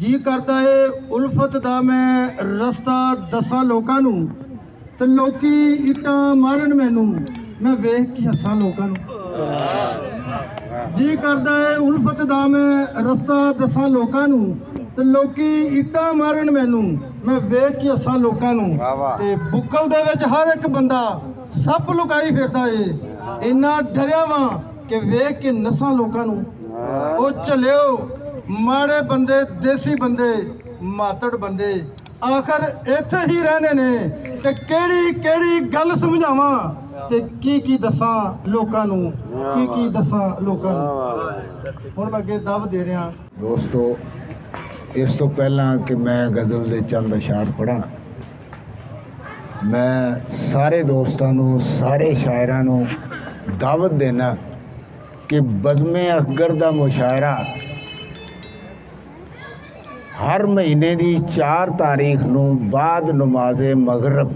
जी करता है उल्फत दा मैं रस्ता दसां लोकां नूं ते लोकी इट्टां मारन मैनू मैं वेख के हसां लोकां नूं। जी करता है उल्फत दा मैं रस्ता दसां लोकां नूं ते लोकी इट्टां मारन मैनू मैं वेख के हसां लोकां नूं। ते बुक्कल दे विच हर एक बंदा सब लुकाई फिरदा है इन्ना डरिया वां कि वेख के नसां लोकां नूं। ओ चलियो माड़े बंदे देसी बंदे मातड़ बंदे आखिर इत्थे ही रहने ने ते केड़ी केड़ी गल समझावां ते की दसां लोकां नूं की दसां लोकां नूं। हुण मैं अगे दब दे रहा दोस्तों, इस तो पहला कि मैं गज़ल दे चंद अशार पढ़ा, मैं सारे दोस्तां नूं सारे शायरां नूं दावत देना कि बज़्मे असगर दा मुशायरा हर महीने की 4 तारीख नूं बाद नमाज़े मगरब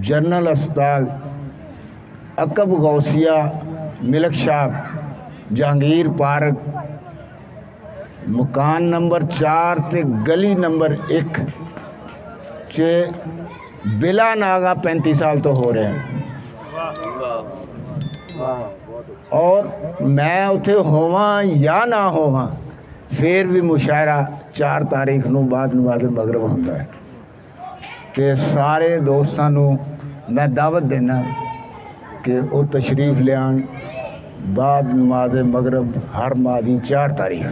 जनरल अस्पताल अकब Gausia milk shop Jahangir park मकान नंबर 4 ते गली नंबर 1 च बिला नागा 35 साल तो हो रहे हैं और मैं उथे होवां या ना होवां फिर भी मुशायरा 4 तारीख नूं बाद नमाज़ मगरब होंदा है। ते सारे दोस्तां नूं मैं दावत देना कि वो तशरीफ लियान बाद नमाज मगरब हर माह की 4 तारीख।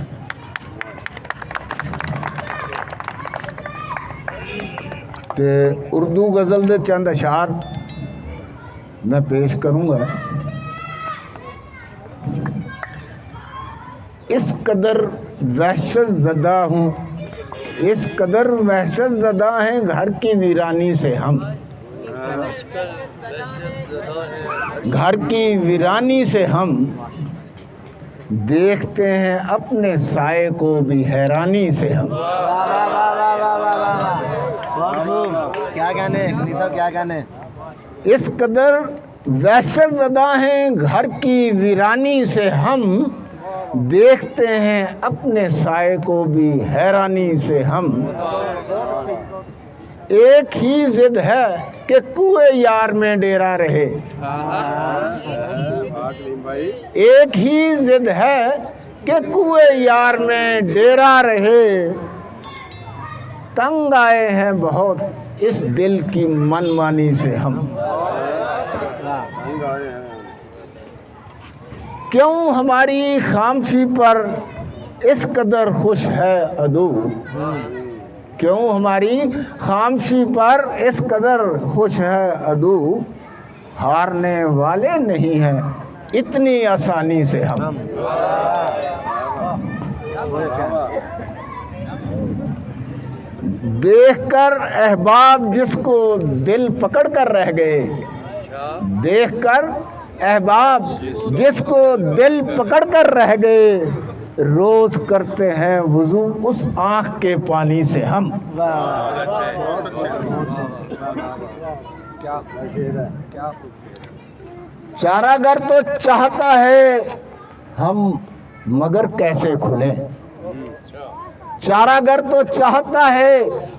ते उर्दू गज़ल दे चंद अशार मैं पेश करूँगा। इस कदर वहशत ज़दा हूँ, इस कदर वहशत ज़दा हैं घर की वीरानी से हम, घर की वीरानी से हम देखते हैं अपने साए को भी हैरानी से हम। क्या कहने गनी साहब, क्या कहने? इस कदर वहशत ज़दा हैं घर की वीरानी से हम देखते हैं अपने साए को भी हैरानी से हम। एक ही जिद है कि कुएं यार में डेरा रहे, एक ही जिद है कि कुएं यार में डेरा रहे। तंग आए हैं बहुत इस दिल की मनमानी से हम। क्यों हमारी खामोशी पर इस कदर खुश है अदू, क्यों हमारी खामोशी पर इस कदर खुश है अदू। हारने वाले नहीं हैं इतनी आसानी से हम। देखकर अहबाब जिसको दिल पकड़ कर रह गए, देखकर अहबाब जिसको दिल पकड़ कर रह गए, रोज करते हैं वुजू उस आँख के पानी से हम। चारागर तो चाहता है हम मगर कैसे खुले, चारागर तो चाहता है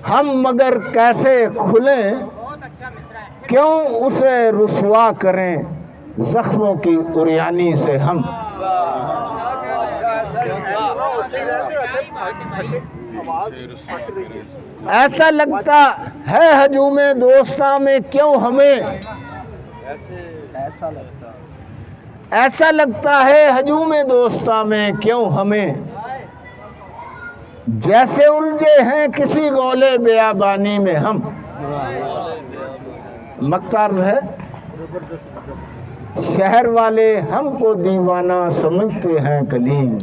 हम मगर कैसे खुले। क्यों उसे रुसवा करें जख्मों की उरियानी से हम। ऐसा लगता है हजूमे दोस्ता में क्यों हमें, ऐसा लगता है हजूमे दोस्ता में क्यों हमें। जैसे उलझे हैं किसी गोले बेयाबानी में हम। मक्तार है शहर वाले हमको दीवाना समझते हैं कलीम,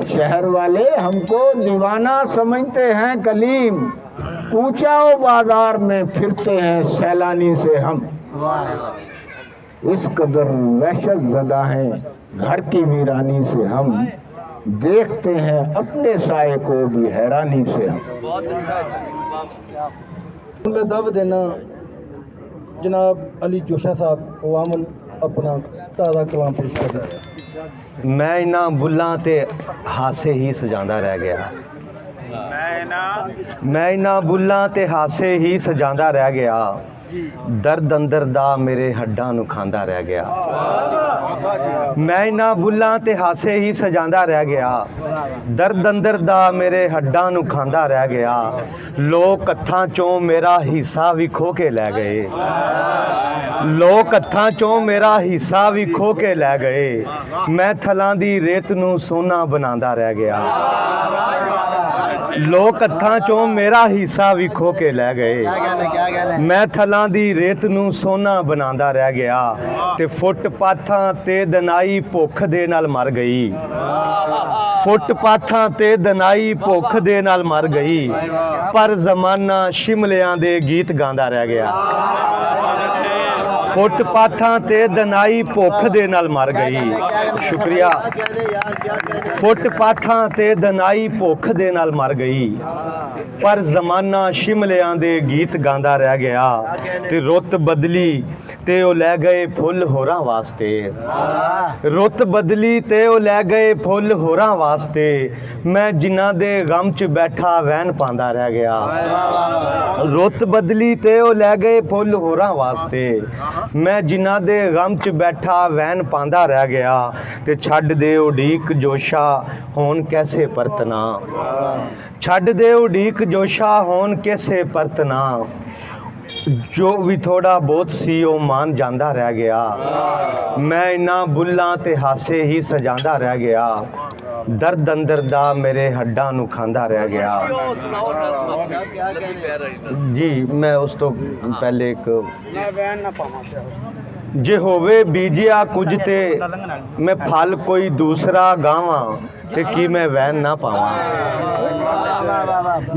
शहर वाले हमको दीवाना समझते हैं कलीम। कूचाओ बाजार में फिरते हैं सैलानी से हम। इस कदर वहशत ज़दा हैं घर की वीरानी से हम, देखते हैं अपने साए को भी हैरानी से हम। मैं दब देना जनाब अली जोशा साहब वो अमल अपना ताज़ा कलाम पेश कर रहे हैं। मैं इन्हां बुल्लां ते हासे ही सजांदा रह गया। मैं इन्हां बुल्लां ते हासे ही सजांदा रह गया। दर्द अंदर दा मेरे हड्डां नूं खांदा रह गया। मैं इन्हां बुल्लां ते हासे ही सजांदा रह गया। दर्द अंदर दा मेरे हड्डां नूं खांदा रह गया। लोक हत्थां चों मेरा हिस्सा भी खो के लै गए। लोक हत्थां चों मेरा हिस्सा भी खो के लै गए। मैं थलां दी रेत नूं सोना बनांदा रह गया। लोक हत्थां चों मेरा हिस्सा भी खो के लै गए। मैं थलां दी रेत नूं सोना बनांदा रह गया। ते फुटपाथां ते दनाई भुख दे नाल मर गई। फुटपाथां ते दनाई भुख दे नाल मर गई। पर जमाना शिमलियां दे गीत गांदा रह गया। फुटपाथां ते दनाई भुख दे नाल मर गई। शुक्रिया। फुटपाथां ते दनाई भुख दे नाल मर गई। पर जमाना शिमलियां दे गीत गांदा रह गया। ते रुत बदली ते ओ लै गए फुल होरां वास्ते। रुत बदली ते ओ लै गए फुल होरां वास्ते। मैं जिन्हां दे गम च बैठा वैन पांदा रह गया। रुत बदली ते ओ लै गए फुल होरां वास्ते। मैं जिन्हां दे गम च बैठा वैन पांदा रह गया। ते छड्ड दे उड़ीक जोशा होन कैसे परतना। छड्ड दे उड़ीक जोशा होन कैसे परतना। जो भी थोड़ा बहुत सी ओ मान जांदा रह गया। मैं इन्हां बुल्लां ते हासे ही सजांदा रह गया। दर्द अंदर दा मेरे हड्डां नूं खांदा रह गया। जी मैं उस तो पहले एक जे होवे बीजिया कुछ ते मैं फल कोई दूसरा गावां ते की मैं वैन ना पावां।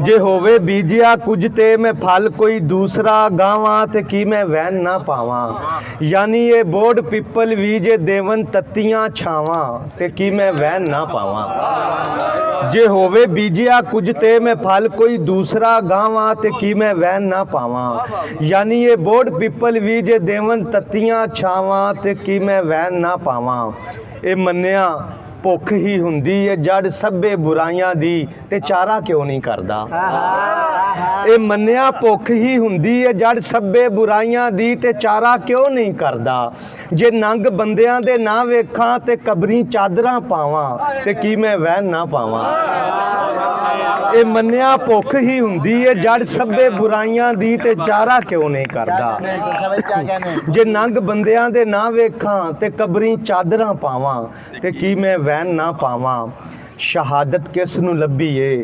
जे होवे बीजिया कुछ ते मैं फल कोई दूसरा गावां ते की मैं वैन ना पावां। यानी ये बोर्ड पिपल भी जे देवन तत्तियां छावां ते की मैं वैन ना पावां। जे होवे बीजिया कुछ ते मैं फल कोई दूसरा गावां ते की मैं वैन ना पावां। यानी ये बोर्ड पिपल भी जे देवन तत्तियां छावां ते की मैं वैन ना पावां। ए मन्निया भुख ही हुंदी है जड़ सभे बुराइयां दी ते चारा क्यों नहीं करदा। ए मन्निया भुख ही हुंदी है जड़ सभे बुराइयां दी ते चारा क्यों नहीं करदा। जे नंग बंदियां दे ना वेखां ते कबरी चादरां पावां ते की मैं वैन ना पावां। ए मन्निया भुख ही हुंदी है जड़ सभे बुराइयां दी ते चारा क्यों नहीं करदा। जे नंग बंदियां दे ना वेखां ते कबरी चादरां पावां ते की मैं वैन ना पावां। शहादत किस नूं लभी है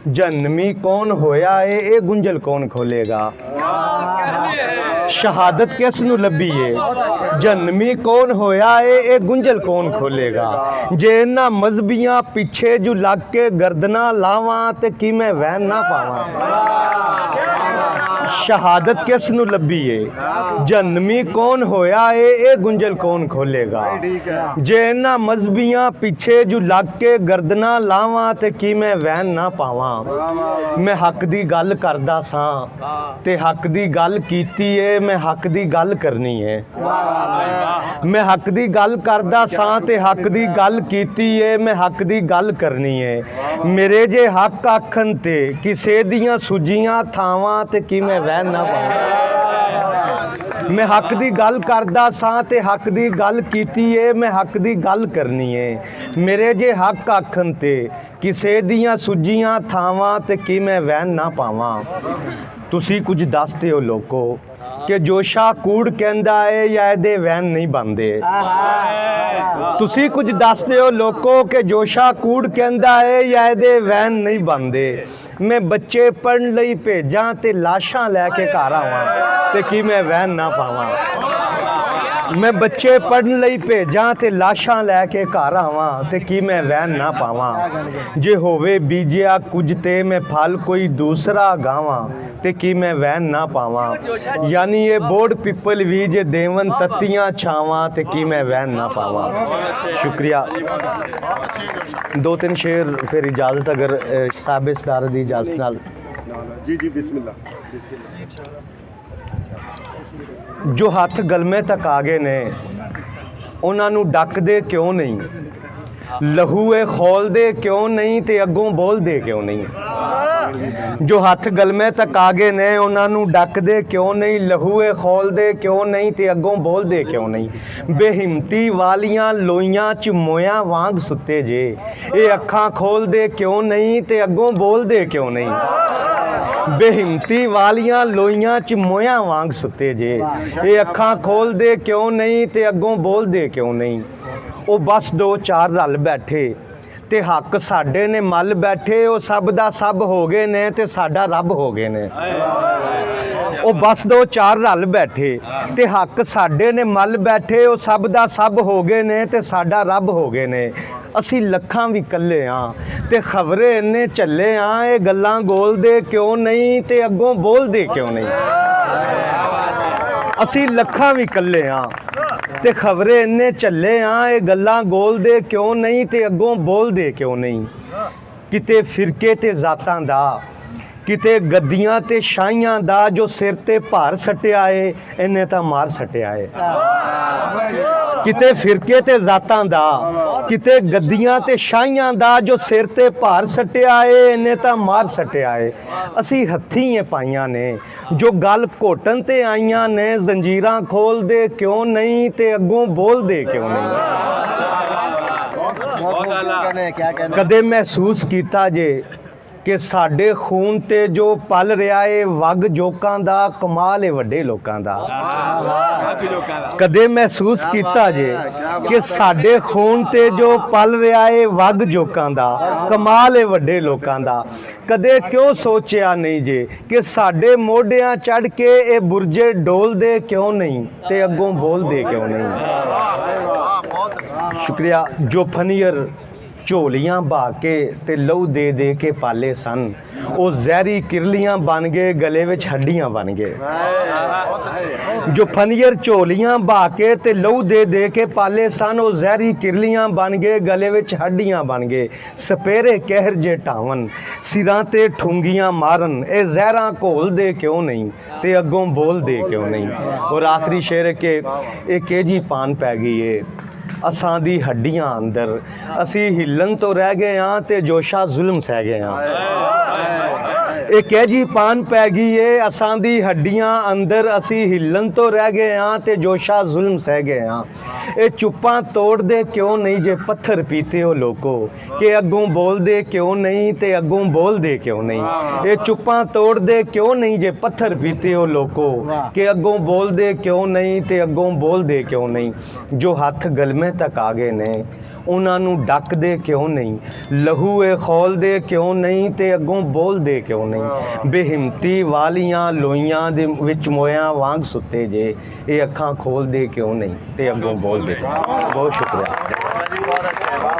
जन्मी कौन होया है ए गुंजल कौन खोलेगा। शहादत किस नूं लभी है जन्मी कौन होया है ए गुंजल कौन खोलेगा। जे इन्हां मजहबियां पिछे जो लग के गर्दना लावां ते की मैं वैन ना पावां। शहादत किस नूं लभी है जन्मी कौन होया है ए गुंजल कौन खोलेगा। जे इन्हां मजहबियां पिछे जो लग के गर्दना लावां ते की मैं वैन ना पावां। मैं हक दी गल करदा सां ते हक दी गल कीती है मैं हक दी गल करनी है। मैं हक दी गल करदा सां ते हक दी गल कीती है मैं हक दी गल करनी है। मेरे जे हक आखन ते किसे दियां सुजियां थावां ते की मैं वैन ना पावां। मैं हक दी गल करदा सां ते हक दी गल कीती है मैं हक दी गल करनी है। मेरे जे हक आखन ते किसे दियां सुजियां थावां ते की मैं वैन ना पावां। तुसी कुछ दसदे हो लोको कि जोशा कूड़ कहंदा है या एदे वैन नहीं बनदे। तुसी कुछ दसदे हो लोको कि जोशा कूड़ कहंदा है या एदे वैन नहीं बनदे। मैं बच्चे पढ़न लई भेजां ते लाशां लैके घर आवां ते की मैं वैन ना पावां। मैं बच्चे पढ़न लई भेजां ते लाशां लैके घर आवां ते की मैं वैन ना पावां। जे होवे बीजिया कुछ ते मैं फल कोई दूसरा गावां ते की मैं वैन ना पावां। यानी ये बोर्ड पिपल भी जे देवन तत्तियां छावां ते की मैं वैन ना पावां। शुक्रिया। दो तीन शेर फिर इजाज़त अगर साहब सदारत दी इजाज़त नाल। जी जी बिस्मिल्लाह। जो हथ गलमे तक आ गए ने ਉਹਨਾਂ ਨੂੰ ਡੱਕਦੇ ਕਿਉਂ ਨਹੀਂ? ਲਹੂ ਇਹ ਖੋਲਦੇ ਕਿਉਂ ਨਹੀਂ ਤੇ ਅੱਗੋਂ ਬੋਲਦੇ ਕਿਉਂ ਨਹੀਂ? ਜੋ ਹੱਥ ਗਲਮੇ ਤੱਕ ਆ ਗਏ ਨੇ ਉਹਨਾਂ ਨੂੰ ਡੱਕਦੇ ਕਿਉਂ ਨਹੀਂ? ਲਹੂ ਇਹ ਖੋਲਦੇ ਕਿਉਂ ਨਹੀਂ ਤੇ ਅੱਗੋਂ ਬੋਲਦੇ ਕਿਉਂ ਨਹੀਂ? ਬੇਹਿੰਮਤੀ ਵਾਲੀਆਂ ਲੋਈਆਂ ਚ ਮੋਇਆਂ ਵਾਂਗ ਸੁੱਤੇ ਜੇ, ਇਹ ਅੱਖਾਂ ਖੋਲਦੇ ਕਿਉਂ ਨਹੀਂ ਤੇ ਅੱਗੋਂ ਬੋਲਦੇ ਕਿਉਂ ਨਹੀਂ? ਬੇਹਿੰਮਤੀ ਵਾਲੀਆਂ ਲੋਈਆਂ ਚ ਮੋਇਆਂ ਵਾਂਗ ਸੁੱਤੇ ਜੇ, ਇਹ ਅੱਖਾਂ ਖੋਲਦੇ ਕਿਉਂ ਨਹੀਂ ਤੇ ਅੱਗੋਂ ਬੋਲਦੇ ਕਿਉਂ ਨਹੀਂ? ਉਹ ਬਸ ਦੋ ਚਾਰ ਰਲ ਬੈਠੇ ਤੇ ਹੱਕ ਸਾਡੇ ਨੇ ਮੱਲ ਬੈਠੇ, ਉਹ ਸਭ ਦਾ ਸਭ ਹੋ ਗਏ ਨੇ ਤੇ ਸਾਡਾ ਰੱਬ ਹੋ ਗਏ ਨੇ। ਉਹ ਬਸ ਦੋ ਚਾਰ ਰਲ ਬੈਠੇ ਤੇ ਹੱਕ ਸਾਡੇ ਨੇ ਮੱਲ ਬੈਠੇ, ਉਹ ਸਭ ਦਾ ਸਭ ਹੋ ਗਏ ਨੇ ਤੇ ਸਾਡਾ ਰੱਬ ਹੋ ਗਏ ਨੇ। ਅਸੀਂ ਲੱਖਾਂ ਵੀ ਇਕੱਲੇ ਆ ਤੇ ਖਬਰੇ ਇੰਨੇ ਚੱਲੇ ਆ, ਇਹ ਗੱਲਾਂ ਗੋਲਦੇ ਕਿਉਂ ਨਹੀਂ ਤੇ ਅੱਗੋਂ ਬੋਲਦੇ ਕਿਉਂ ਨਹੀਂ? ਅਸੀਂ ਲੱਖਾਂ ਵੀ ਇਕੱਲੇ ਆ ਤੇ ਖਬਰੇ ਇੰਨੇ ਚੱਲੇ ਆ, ਇਹ ਗੱਲਾਂ ਗੋਲਦੇ ਕਿਉਂ ਨਹੀਂ ਤੇ ਅੱਗੋਂ ਬੋਲਦੇ ਕਿਉਂ ਨਹੀਂ? ਕਿਤੇ ਫਿਰਕੇ ਤੇ ਜ਼ਾਤਾਂ ਦਾ, ਕਿਤੇ ਗੱਦੀਆਂ ਤੇ ਸ਼ਾਹੀਆਂ ਦਾ, ਜੋ ਸਿਰ ਤੇ ਭਾਰ ਸੱਟਿਆ ਏ ਇਹਨੇ ਤਾਂ ਮਾਰ ਸੱਟਿਆ ਏ। ਕਿਤੇ ਫਿਰਕੇ ਤੇ ਜ਼ਾਤਾਂ ਦਾ, ਕਿਤੇ ਗੱਦੀਆਂ ਤੇ ਸ਼ਾਹੀਆਂ ਦਾ, ਜੋ ਸਿਰ ਤੇ ਭਾਰ ਸੱਟਿਆ ਏ ਇਹਨੇ ਤਾਂ ਮਾਰ ਸੱਟਿਆ ਏ। ਅਸੀਂ ਹੱਥੀਂ ਪਾਈਆਂ ਨੇ ਜੋ ਗੱਲ ਘੋਟਣ ਤੇ ਆਈਆਂ ਨੇ, ਜ਼ੰਜੀਰਾਂ ਖੋਲਦੇ ਕਿਉਂ ਨਹੀਂ ਤੇ ਅੱਗੋਂ ਬੋਲਦੇ ਕਿਉਂ ਨਹੀਂ? क्या कहने ਕਦੇ ਮਹਿਸੂਸ ਕੀਤਾ ਜੇ ਕਿ ਸਾਡੇ ਖੂਨ ਤੇ ਜੋ ਪਲ ਰਿਹਾ ਏ ਵਗ ਜੋਕਾਂ ਦਾ, ਕਮਾਲ ਏ ਵੱਡੇ ਲੋਕਾਂ ਦਾ। ਕਦੇ ਮਹਿਸੂਸ ਕੀਤਾ ਜੇ ਕਿ ਸਾਡੇ ਖੂਨ ਤੇ ਜੋ ਪਲ ਰਿਹਾ ਏ ਵਗ ਜੋਕਾਂ ਦਾ, ਕਮਾਲ ਏ ਵੱਡੇ ਲੋਕਾਂ ਦਾ। ਕਦੇ ਕਿਉਂ ਸੋਚਿਆ ਨਹੀਂ ਜੇ ਕਿ ਸਾਡੇ ਮੋਢਿਆਂ ਚੜ ਕੇ ਇਹ ਬੁਰਜੇ ਡੋਲਦੇ ਕਿਉਂ ਨਹੀਂ ਤੇ ਅੱਗੋਂ ਬੋਲਦੇ ਕਿਉਂ ਨਹੀਂ? ਸ਼ੁਕਰੀਆ। ਜੋ ਫਨੀਅਰ ਝੋਲੀਆਂ ਬਾ ਕੇ ਤੇ ਲਹੂ ਦੇ ਦੇ ਕੇ ਪਾਲੇ ਸਨ, ਉਹ ਜ਼ਹਿਰੀ ਕਿਰਲੀਆਂ ਬਣ ਗਏ, ਗਲੇ ਵਿੱਚ ਹੱਡੀਆਂ ਬਣ ਗਏ। ਜੋ ਫਨੀਅਰ ਝੋਲੀਆਂ ਬਾ ਕੇ ਤੇ ਲਹੂ ਦੇ ਦੇ ਕੇ ਪਾਲੇ ਸਨ, ਉਹ ਜ਼ਹਿਰੀ ਕਿਰਲੀਆਂ ਬਣ ਗਏ, ਗਲੇ ਵਿੱਚ ਹੱਡੀਆਂ ਬਣ ਗਏ। ਸਪੇਰੇ ਕਹਿਰ ਜੇ ਢਾਵਨ, ਸਿਰਾਂ ਤੇ ਠੁੰਗੀਆਂ ਮਾਰਨ, ਇਹ ਜ਼ਹਿਰਾਂ ਘੋਲਦੇ ਕਿਉਂ ਨਹੀਂ ਤੇ ਅੱਗੋਂ ਬੋਲਦੇ ਕਿਉਂ ਨਹੀਂ? ਔਰ ਆਖਰੀ ਸ਼ੇਰ ਕਿ ਇਹ ਕੇਜੀ ਪਾਨ ਪੈ ਗਈ ਏ ਅਸਾਂ ਦੀ ਹੱਡੀਆਂ ਅੰਦਰ, ਅਸੀਂ ਹਿੱਲਣ ਤੋਂ ਰਹਿ ਗਏ ਹਾਂ ਤੇ ਜੋਸ਼ਾ ਜ਼ੁਲਮ ਸਹਿ ਗਏ ਹਾਂ। ਇਹ ਕਹਿਜੀ ਪਾਨ ਪੈ ਗਈ ਏ ਅਸਾਂ ਦੀ ਹੱਡੀਆਂ ਅੰਦਰ, ਅਸੀਂ ਹਿੱਲਣ ਤੋਂ ਰਹਿ ਗਏ ਹਾਂ ਤੇ ਜੋਸ਼ਾ ਜ਼ੁਲਮ ਸਹਿ ਗਏ ਹਾਂ। ਇਹ ਚੁੱਪਾਂ ਤੋੜਦੇ ਕਿਉਂ ਨਹੀਂ ਜੇ ਪੱਥਰ ਪੀਤੇ ਹੋ ਲੋਕੋ, ਕਿ ਅੱਗੋਂ ਬੋਲਦੇ ਕਿਉਂ ਨਹੀਂ ਤੇ ਅੱਗੋਂ ਬੋਲਦੇ ਕਿਉਂ ਨਹੀਂ? ਇਹ ਚੁੱਪਾਂ ਤੋੜਦੇ ਕਿਉਂ ਨਹੀਂ ਜੇ ਪੱਥਰ ਪੀਤੇ ਹੋ ਲੋਕੋ, ਕਿ ਅੱਗੋਂ ਬੋਲਦੇ ਕਿਉਂ ਨਹੀਂ ਤੇ ਅੱਗੋਂ ਬੋਲਦੇ ਕਿਉਂ ਨਹੀਂ? ਜੋ ਹੱਥ ਗਲਮੇ ਤੱਕ ਆ ਗਏ ਨੇ ਉਹਨਾਂ ਨੂੰ ਡੱਕਦੇ ਕਿਉਂ ਨਹੀਂ? ਲਹੂ ਇਹ ਖੋਲਦੇ ਕਿਉਂ ਨਹੀਂ ਤੇ ਅੱਗੋਂ ਬੋਲਦੇ ਕਿਉਂ ਨਹੀਂ? ਬੇਹਿੰਮਤੀ ਵਾਲੀਆਂ ਲੋਈਆਂ ਦੇ ਵਿੱਚ ਮੋਇਆਂ ਵਾਂਗ ਸੁੱਤੇ ਜੇ, ਇਹ ਅੱਖਾਂ ਖੋਲਦੇ ਕਿਉਂ ਨਹੀਂ ਤੇ ਅੱਗੋਂ ਬੋਲਦੇ ਕਿਉਂ? ਬਹੁਤ ਸ਼ੁਕਰੀਆ।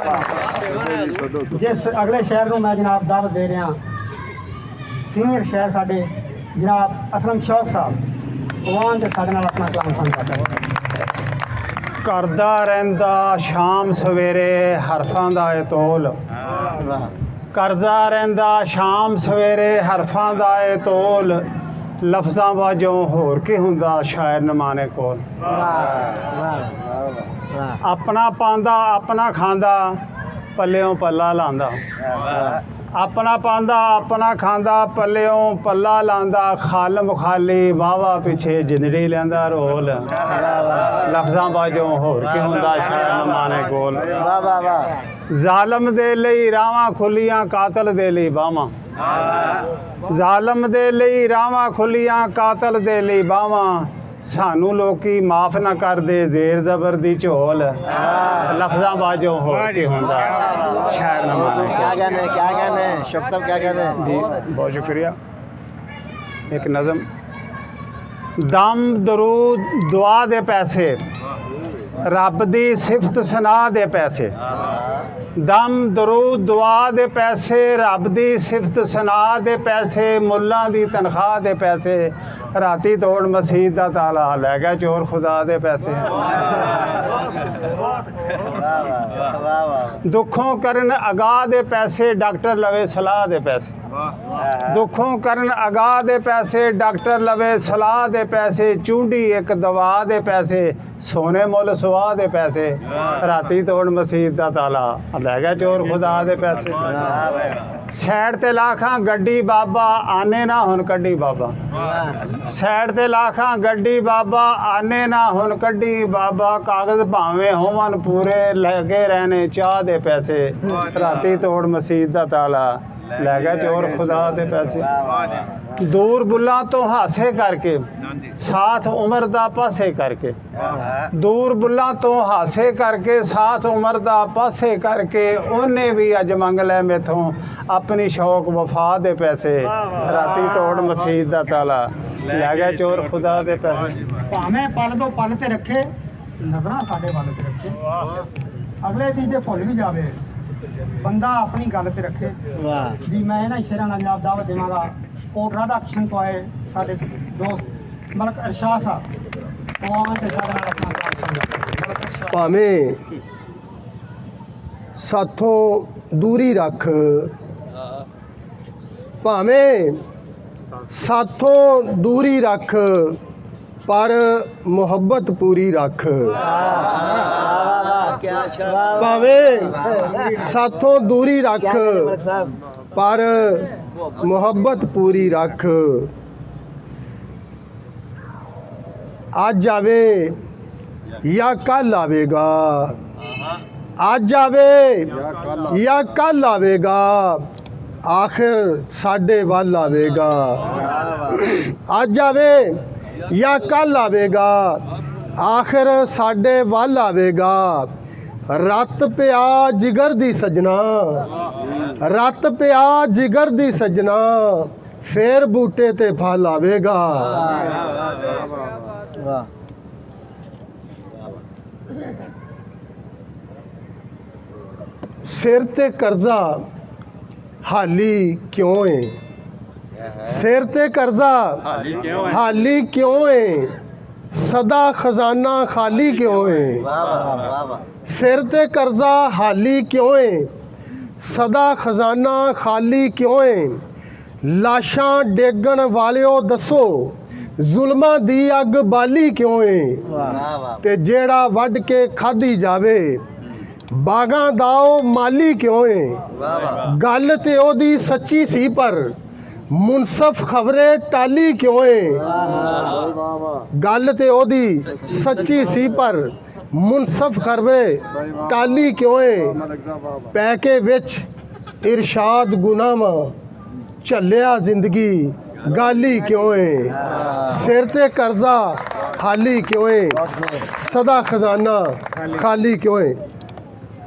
ਜਿਸ ਅਗਲੇ ਸ਼ਹਿਰ ਨੂੰ ਮੈਂ ਜਨਾਬ ਦਾਵਤ ਦੇ ਰਿਹਾ, ਸੀਨੀਅਰ ਸ਼ਹਿਰ ਸਾਡੇ ਜਨਾਬ ਅਸਲਮ ਸ਼ੌਕ ਸਾਹਿਬ, ਉਹ ਆਉਣ ਤੇ ਸਾਡੇ ਨਾਲ ਆਪਣਾ ਕਲਾਮ ਸਾਂਝਾ ਕਰਦੇ। ਕਰਦਾ ਰਹਿੰਦਾ ਸ਼ਾਮ ਸਵੇਰੇ ਹਰਫਾਂ ਦਾ ਏ ਤੋਲ, ਕਰਦਾ ਰਹਿੰਦਾ ਸ਼ਾਮ ਸਵੇਰੇ ਹਰਫਾਂ ਦਾ ਏ ਤੋਲ, ਲਫ਼ਜ਼ਾਂ ਵਾਜੋਂ ਹੋਰ ਕੀ ਹੁੰਦਾ ਸ਼ਾਇਰ ਨਮਾਨੇ ਕੋਲ। ਆਪਣਾ ਪਾਂਦਾ ਆਪਣਾ ਖਾਂਦਾ, ਪੱਲਿਓਂ ਪੱਲਾ ਲਾਂਦਾ। ਆਪਣਾ ਪਾਂਦਾ ਆਪਣਾ ਖਾਂਦਾ, ਪੱਲਿਓਂ ਪੱਲਾ ਲਾਂਦਾ। ਖਾਲ ਮੁਖਾਲੀ ਵਾਵਾ ਪਿੱਛੇ ਜਿੰਦੜੀ ਲੈਂਦਾ ਰੋਲ, ਲਫ਼ਜ਼ਾਂ ਬਾਝੋਂ ਹੋਰ ਕੀ ਹੁੰਦਾ ਸ਼ਾਇਰ ਨਮਾਨੇ ਕੋਲ। वाह वाह वाह। ਜ਼ਾਲਮ ਦੇ ਲਈ ਰਾਵਾਂ ਖੁੱਲੀਆਂ, ਕਾਤਲ ਦੇ ਲਈ ਬਾਵਾਂ। ਜ਼ਾਲਮ ਦੇ ਲਈ ਰਾਵਾਂ ਖੁੱਲੀਆਂ, ਕਾਤਲ ਦੇ ਲਈ ਬਾਵਾਂ। ਸਾਨੂੰ ਲੋਕੀ ਮਾਫ ਨਾ ਕਰਦੇ ਜ਼ੇਰ ਜ਼ਬਰ ਦੀ ਝੋਲ, ਲਫ਼ਜ਼ਾਂ ਬਾਝੋਂ ਹੋਰ ਕੀ ਹੁੰਦਾ ਸ਼ਾਇਰ ਨਮਾਨੇ क्या कहने क्या कहने शौक साहब क्या कहने? जी बहुत शुक्रिया। एक नज़म। दम दरूद दुआ दे पैसे, रब दी सिफत सना दे पैसे। दम दरूद दुआ दे पैसे, रब दी सिफत सना दे पैसे। मुल्लां दी तनख्वाह दे पैसे, राती तोड़ मसीत दा ताला, लै गया चोर खुदा दे पैसे। दुखों करन अगाह दे पैसे, डॉक्टर लवे सलाह दे पैसे। ਦੁੱਖੋਂ ਕਰਨ ਅਗਾਹ ਦੇ ਪੈਸੇ, ਡਾਕਟਰ ਲਵੇ ਸਲਾਹ ਦੇ ਪੈਸੇ, ਚੂੰਡੀ ਇੱਕ ਦਵਾ ਦੇ ਪੈਸੇ, ਸੋਨੇ ਮੁੱਲ ਸੁਆਹ ਦੇ ਪੈਸੇ, ਰਾਤੀ ਤੋੜ ਮਸੀਤ ਦਾ ਤਾਲਾ, ਲੈ ਗਿਆ ਚੋਰ ਖੁਦਾ ਦੇ ਪੈਸੇ। ਸਾਈਡ ਤੇ ਲਾਖਾਂ ਗੱਡੀ ਬਾਬਾ, ਆਨੇ ਨਾ ਹੁਣ ਕੱਢੀ ਬਾਬਾ। ਸਾਈਡ ਤੇ ਲਾਖਾਂ ਗੱਡੀ ਬਾਬਾ, ਆਨੇ ਨਾ ਹੁਣ ਕੱਢੀ ਬਾਬਾ। ਕਾਗਜ਼ ਭਾਵੇਂ ਹੋਵਨ ਪੂਰੇ, ਲੱਗੇ ਰਹਿਣੇ ਚਾਹ ਦੇ ਪੈਸੇ, ਰਾਤੀ ਤੋੜ ਮਸੀਤ ਦਾ ਤਾਲਾ, ਲੈ ਗਿਆ ਚੋਰ ਖੁਦਾ ਦੇ ਪੈਸੇ। ਦੂਰ ਬੁੱਲਾਂ ਤੋਂ ਹਾਸੇ ਕਰਕੇ, ਸਾਥ ਉਮਰ ਦਾ ਪਾਸੇ ਕਰਕੇ, ਦੂਰ ਬੁੱਲਾਂ ਤੋਂ ਹਾਸੇ ਕਰਕੇ, ਸਾਥ ਉਮਰ ਦਾ ਪਾਸੇ ਕਰਕੇ, ਉਹਨੇ ਵੀ ਅੱਜ ਮੰਗ ਲੈ ਮੇਥੋਂ ਆਪਣੀ ਸ਼ੌਕ ਵਫਾ ਦੇ ਪੈਸੇ, ਰਾਤੀ ਤੋੜ ਮਸੀਤ ਦਾ ਤਾਲਾ, ਲੈ ਗਿਆ ਚੋਰ ਖੁਦਾ ਦੇ ਪੈਸੇ। ਭਾਵੇਂ ਪਲ ਤੋਂ ਪਲ ਤੇ ਰੱਖੇ, ਨਜ਼ਰਾਂ ਸਾਡੇ ਵੱਲ ਤੇ ਰੱਖੇ, ਅਗਲੇ ਦੀ ਜੇ ਭੁੱਲ ਵੀ ਜਾਵੇ, ਬੰਦਾ ਆਪਣੀ ਗੱਲ ਤੇ ਰੱਖੇ। ਵਾਹ ਜੀ ਮੈਂ ਇਹਨਾਂ ਸ਼ੇਰਾਂ ਦਾ ਜਵਾਬ ਦਾਵਤ ਦੇਵਾਂਗਾ। ਕੋਟ ਰਾਧਾ ਕ੍ਰਿਸ਼ਨ ਤੋਂ ਆਏ ਸਾਡੇ ਦੋਸਤ ਮਲਕ ਅਰਸ਼ਾਦ ਸਾਹਿਬ, ਉਹ ਆਉਣ ਤੇ ਸਾਡੇ ਨਾਲ ਆਪਣਾ ਮਲਕ ਅਰਸ਼ਾਦ। ਭਾਵੇਂ ਸਾਥੋਂ ਦੂਰੀ ਰੱਖ, ਭਾਵੇਂ ਸਾਥੋਂ ਦੂਰੀ ਰੱਖ, ਪਰ ਮੁਹੱਬਤ ਪੂਰੀ ਰੱਖ। ਭਾਵੇਂ ਸਾਥੋਂ ਦੂਰੀ ਰੱਖ, ਪਰ ਮੁਹੱਬਤ ਪੂਰੀ ਰੱਖ। ਅੱਜ ਆਵੇ ਜਾਂ ਕੱਲ ਆਵੇਗਾ, ਅੱਜ ਆਵੇ ਜਾਂ ਕੱਲ ਆਵੇਗਾ, ਆਖਿਰ ਸਾਡੇ ਵੱਲ ਆਵੇਗਾ। ਅੱਜ ਆਵੇ ਜਾਂ ਕੱਲ ਆਵੇਗਾ, ਆਖਿਰ ਸਾਡੇ ਵੱਲ ਆਵੇਗਾ। ਰੱਤ ਪਿਆ ਜਿਗਰ ਦੀ ਸਜਣਾ, ਰੱਤ ਪਿਆ ਜਿਗਰ ਦੀ ਸਜਣਾ, ਫੇਰ ਬੂਟੇ ਤੇ ਫਲ ਆਵੇਗਾ। ਵਾਹ ਸਿਰ ਤੇ ਕਰਜ਼ਾ ਹਾਲੀ ਕਿਉਂ ਏ, ਸਿਰ ਤੇ ਕਰਜ਼ਾ ਹਾਲੀ ਕਿਉਂ ਏ, ਸਦਾ ਖਜ਼ਾਨਾ ਖਾਲੀ ਕਿਉਂ ਏ। ਸਿਰ ਤੇ ਕਰਜ਼ਾ ਹਾਲੀ ਕਿਉਂ ਏ, ਸਦਾ ਖਜ਼ਾਨਾ ਖਾਲੀ ਕਿਉਂ ਏ। ਲਾਸ਼ਾਂ ਡੇਗਣ ਵਾਲਿਓ ਦੱਸੋ, ਜ਼ੁਲਮਾਂ ਦੀ ਅੱਗ ਬਾਲੀ ਕਿਉਂ ਏ। ਤੇ ਜਿਹੜਾ ਵੱਢ ਕੇ ਖਾਧੀ ਜਾਵੇ, ਬਾਗਾਂ ਦਾ ਉਹ ਮਾਲੀ ਕਿਉਂ ਏ। ਗੱਲ ਤੇ ਉਹਦੀ ਸੱਚੀ ਸੀ, ਪਰ ਮੁਨਸਫ ਖਬਰੇ ਟਾਲੀ ਕਿਉਂ ਏ। ਗੱਲ ਤੇ ਉਹਦੀ ਸੱਚੀ ਸੀ, ਪਰ ਮੁਨਸਫ ਖਬਰੇ ਟਾਲੀ ਕਿਉਂ ਏ। ਪੈ ਕੇ ਵਿੱਚ ਇਰਸ਼ਾਦ ਗੁਨਾਹਾਂ, ਝੱਲਿਆ ਜ਼ਿੰਦਗੀ ਗਾਲੀ ਕਿਉਂ ਏ। ਸਿਰ ਤੇ ਕਰਜ਼ਾ ਹਾਲੀ ਕਿਉਂ ਏ, ਸਦਾ ਖਜ਼ਾਨਾ ਖਾਲੀ ਕਿਉਂ ਏ।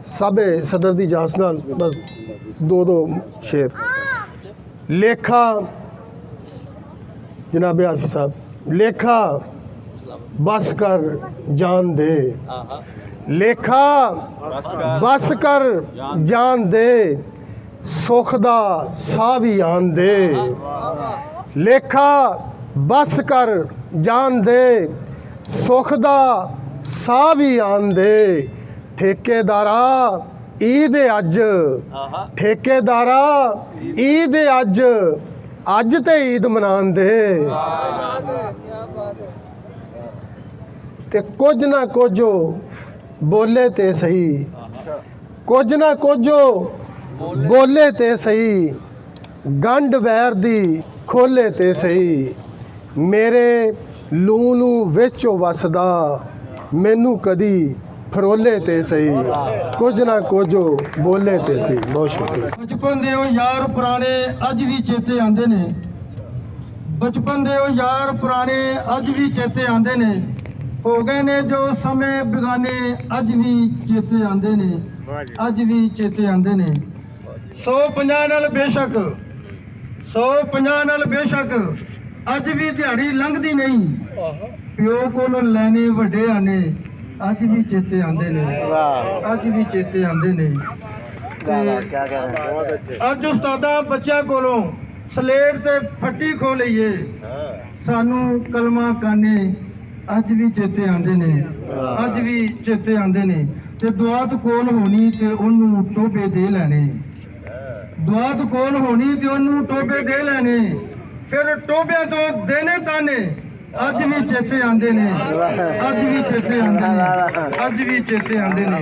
ਸਾਬੇ ਸਦਰ ਦੀ ਇਜਾਜ਼ਤ ਨਾਲ ਬਸ ਦੋ ਸ਼ੇਰ। ਲੇਖਾ ਜਨਾਬ ਆਰਫੀ ਸਾਹਿਬ, ਲੇਖਾ ਬਸ ਕਰ ਜਾਨ ਦੇ, ਲੇਖਾ ਬਸ ਕਰ ਜਾਨ ਦੇ, ਸੁੱਖ ਦਾ ਸਾਹ ਵੀ ਆਨ ਦੇ। ਲੇਖਾ ਬਸ ਕਰ ਜਾਨ ਦੇ, ਸੁੱਖ ਦਾ ਸਾਹ ਵੀ ਆਨ ਦੇ। ਠੇਕੇਦਾਰਾ ਈਦ ਅੱਜ, ਠੇਕੇਦਾਰਾ ਈਦ ਅੱਜ, ਅੱਜ ਤੇ ਈਦ ਮਨਾਉਣ ਦੇ। ਤੇ ਕੁਝ ਨਾ ਕੁਝ ਬੋਲੇ ਤੇ ਸਹੀ, ਕੁਝ ਨਾ ਕੁਝ ਬੋਲੇ ਤੇ ਸਹੀ, ਗੰਢ ਵੈਰ ਦੀ ਖੋਲੇ ਤੇ ਸਹੀ। ਮੇਰੇ ਲੂ ਨੂੰ ਵਿੱਚੋਂ ਵਸਦਾ, ਮੈਨੂੰ ਕਦੀ ਫਰੋਲੇ ਤੇ ਸਹੀ, ਕੁਝ ਨਾ ਕੁਝ ਬੋਲੇ ਤੇ ਸਹੀ। ਬਹੁਤ ਸ਼ੁਕਰੀਆ। ਬਚਪਨ ਦੇ ਉਹ ਯਾਰ ਪੁਰਾਣੇ ਅੱਜ ਵੀ ਚੇਤੇ ਆਉਂਦੇ ਨੇ, ਬਚਪਨ ਦੇ ਉਹ ਯਾਰ ਪੁਰਾਣੇ ਅੱਜ ਵੀ ਚੇਤੇ ਆਉਂਦੇ ਨੇ। ਹੋ ਗਏ ਨੇ ਜੋ ਸਮੇਂ ਬੇਗਾਨੇ, ਅੱਜ ਵੀ ਚੇਤੇ ਆਉਂਦੇ ਨੇ, ਅੱਜ ਵੀ ਚੇਤੇ ਆਉਂਦੇ ਨੇ। 150 ਨਾਲ ਬੇਸ਼ੱਕ, 150 ਨਾਲ ਬੇਸ਼ੱਕ, ਅੱਜ ਵੀ ਦਿਹਾੜੀ ਲੰਘਦੀ ਨਹੀਂ। ਪਿਓ ਕੋਲੋਂ ਲੈਣੇ ਵੱਡੇ ਆਨੇ, ਅੱਜ ਵੀ ਚੇਤੇ ਆਉਂਦੇ ਨੇ, ਅੱਜ ਵੀ ਚੇਤੇ ਆਉਂਦੇ ਨੇ। ਅੱਜ ਉਸਤਾਦਾਂ ਬੱਚਿਆਂ ਕੋਲੋਂ ਸਲੇਟ ਤੇ ਫੱਟੀ ਖੋ ਲਈਏ, ਸਾਨੂੰ ਕਲਮਾਂ ਕਾਨੇ ਅੱਜ ਵੀ ਚੇਤੇ ਆਉਂਦੇ ਨੇ, ਅੱਜ ਵੀ ਚੇਤੇ ਆਉਂਦੇ ਨੇ। ਤੇ ਦੁਆ ਤੋਂ ਕੋਲ ਹੋਣੀ ਤੇ ਉਹਨੂੰ ਟੋਭੇ ਦੇ ਲੈਣੇ, ਦੁਆ ਤੋਂ ਕੋਲ ਹੋਣੀ ਤੇ ਉਹਨੂੰ ਟੋਬੇ ਦੇ ਲੈਣੇ, ਫਿਰ ਟੋਬਿਆਂ ਤੋਂ ਦੇਣੇ ਤਾਨੇ ਅੱਜ ਵੀ ਚੇਤੇ ਆਉਂਦੇ ਨੇ, ਅੱਜ ਵੀ ਚੇਤੇ ਆਉਂਦੇ ਨੇ, ਅੱਜ ਵੀ ਚੇਤੇ ਆਉਂਦੇ ਨੇ।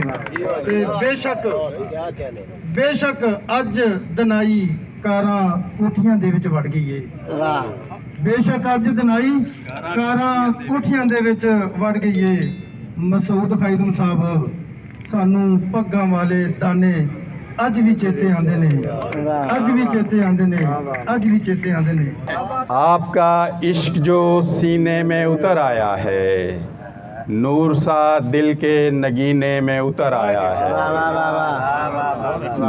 ਤੇ ਬੇਸ਼ੱਕ ਅੱਜ ਦਨਾਈ ਕਾਰਾਂ ਕੋਠੀਆਂ ਦੇ ਵਿੱਚ ਵੜ ਗਈ ਏ, ਬੇਸ਼ੱਕ ਅੱਜ ਦਨਾਈ ਕਾਰਾਂ ਕੋਠੀਆਂ ਦੇ ਵਿੱਚ ਵੜ ਗਈ ਏ। ਮਸੂਦ ਖੈਰਮ ਸਾਹਿਬ ਸਾਨੂੰ ਪੱਗਾਂ ਵਾਲੇ ਦਾਨੇ ਅੱਜ ਵੀ ਚੇਤੇ ਆਉਂਦੇ ਨੇ, ਅੱਜ ਵੀ ਚੇਤੇ ਆਉਂਦੇ ਨੇ, ਅੱਜ ਵੀ ਚੇਤੇ ਆਉਂਦੇ ਨੇ। आपका इश्क जो सीने में उतर आया है, नूर सा दिल के नगीने में उतर आया है,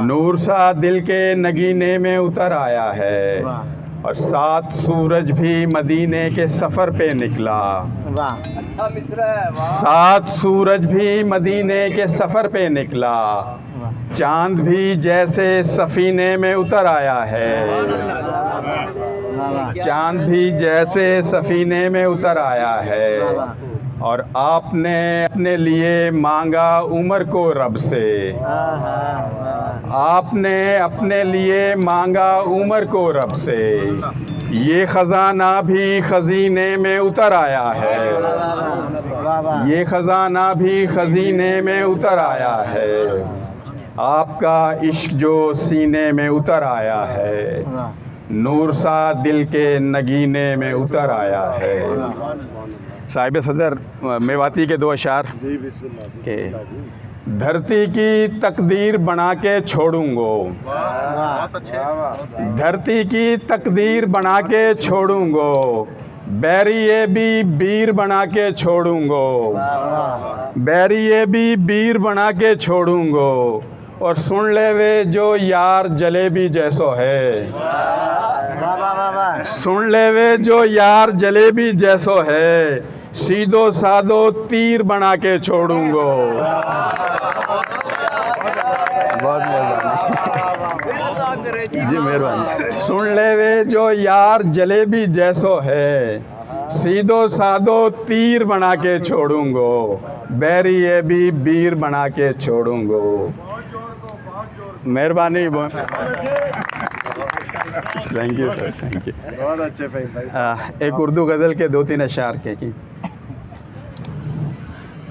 नूर सा दिल के नगीने में उतर आया है। और 7 सूरज भी मदीने के सफ़र पे निकला, 7 सूरज भी मदीने के सफ़र पे निकला, चांद भी जैसे सफ़ीने में उतर आया है, चांद भी जैसे सफ़ीने में उतर आया है। और आपने अपने लिए मांगा उम्र को रब से, आपने अपने लिए मांगा उम्र को रब से, ये ख़ज़ाना भी ख़ज़ीने में उतर आया है, ये ख़ज़ाना भी ख़ज़ीने में उतर आया है। आपका इश्क जो सीने में उतर आया है, नूर सा दिल के नगीने में उतर आया है। साहिब सदर मेवाती के 2 अशार के धरती की तकदीर बना के छोड़ूंगो, धरती की तकदीर बना के छोड़ूंगो, बैरिए भी बीर बना के छोड़ूंगो, बैरिए भी बीर बना के छोड़ूंगो। और सुन ले वे जो यार जलेबी जैसो है, सुन ले वे जो यार जलेबी जैसो है, सीधो सादो तीर बना के छोड़ूंगो। बहुत मेहरबानी जी, मेहरबानी। सुन ले वे जो यार जलेबी जैसो है, सीधो सादो तीर बना के छोड़ूंगो, बैरी ये भी बीर बना के छोड़ूंगो। मेहरबानी, thank you sir, thank you. बहुत अच्छे भाई। एक उर्दू गज़ल के 2-3 अशार के की।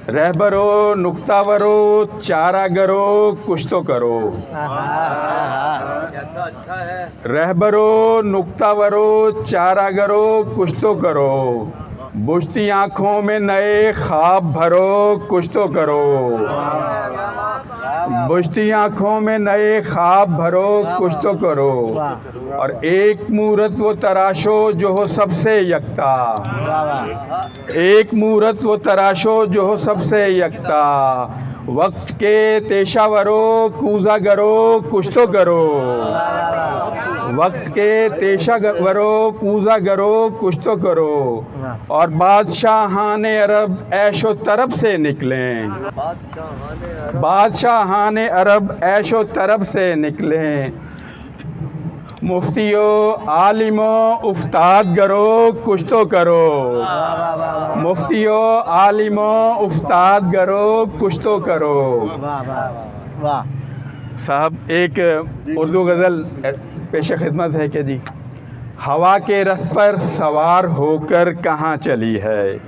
रहबरो नुक्तावरो चारागरो कुछ तो करो, रहबरो नुक्तावरो चारागरो कुछ तो करो, बुझती आँखों में नए ख्वाब भरो कुछ तो करो, बुझती आँखों में नए ख्वाब भरो कुछ तो करो। और एक मूरत वो तराशो जो हो सबसे यकता, एक मूरत वो तराशो जो हो सबसे यकता, वक्त के तेशावरो कूजागरो कुछ तो करो, वक्त के तेशावरो कूजागरो कुछ तो करो। और बादशाहाने अरब ऐशो तरब से निकलें, बादशाहाने अरब ऐशो तरब से निकलें, मुफ्तियो आलिमो उस्ताद गरो कुछ तो करो, मुफ्तियो आलिमो उस्ताद गरो कुछ तो करो। साहब एक उर्दू गज़ल पेश खिदमत है कि जी, हवा के रथ पर सवार होकर कहाँ चली है,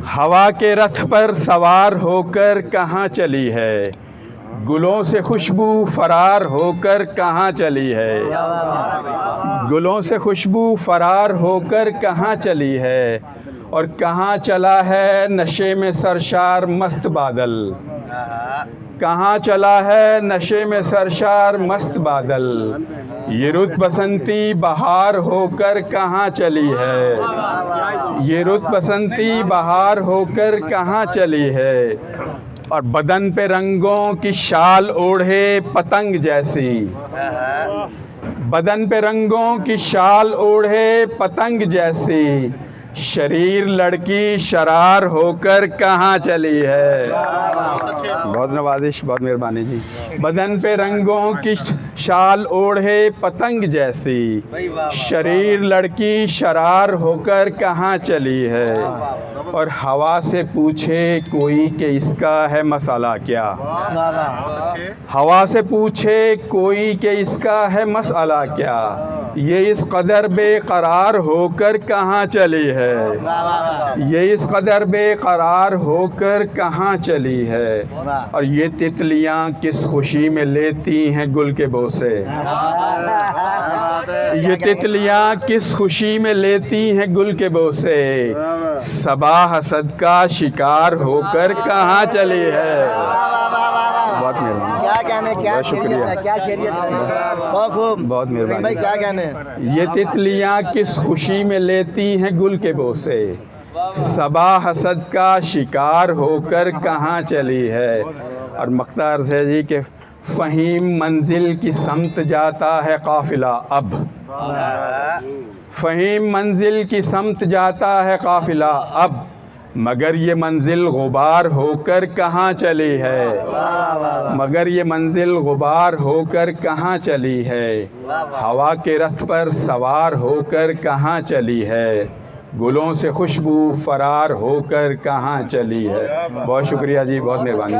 हवा के रथ पर सवार होकर कहाँ चली है, गुलों से खुशबू फरार होकर कहाँ चली है, गुलों से खुशबू फरार होकर कहाँ चली है। और कहाँ चला है नशे में सरशार मस्त बादल, कहाँ चला है नशे में सरशार मस्त बादल, ये रुत बसंती बहार होकर कहाँ चली है, ये रुत बसंती बहार होकर कहाँ चली है। और बदन पे रंगों की शाल ओढ़े पतंग जैसी, बदन पे रंगों की शाल ओढ़े पतंग जैसी, शरीर लड़की शरार होकर कहाँ चली है। बहुत नवाजिश, बहुत मेहरबानी जी। बदन पे रंगों की शाल ओढ़े पतंग जैसी, शरीर लड़की शरार होकर कहाँ चली है। और हवा से पूछे कोई कि इसका है मसाला क्या, हवा से पूछे कोई कि इसका है मसाला क्या, ये इस कदर बेकरार होकर कहाँ चली है, ये इस कदर बेकरार होकर कहाँ चली है। और ये तितलियाँ किस खुशी में लेती हैं गुल के बोसे, ये तितलियाँ किस खुशी में लेती हैं गुल के बोसे, सबा हसद का शिकार होकर कहाँ चली है। बहुत मेहरबानी, क्या कहने, क्या बहुत शुक्रिया। शेरियत है, क्या शेरियत है, बहुत खूब, बहुत मेहरबानी भाई क्या कहने। ये तितलियाँ किस खुशी में लेती हैं गुल के बोसे, सबा हसद का शिकार होकर कहाँ चली है। और मक्ता अर्ज़ है जी कि फ़हीम मंजिल की समत जाता है काफ़िला अब, फ़हीम मंजिल की समत जाता है काफ़िला अब, मगर ये मंजिल गुबार होकर कहाँ चली है, मगर ये मंजिल गुबार होकर कहाँ चली है। हवा के रथ पर सवार होकर कहाँ चली है, गुलों से खुशबू फरार होकर कहाँ चली है। बहुत शुक्रिया जी, बहुत मेहरबानी।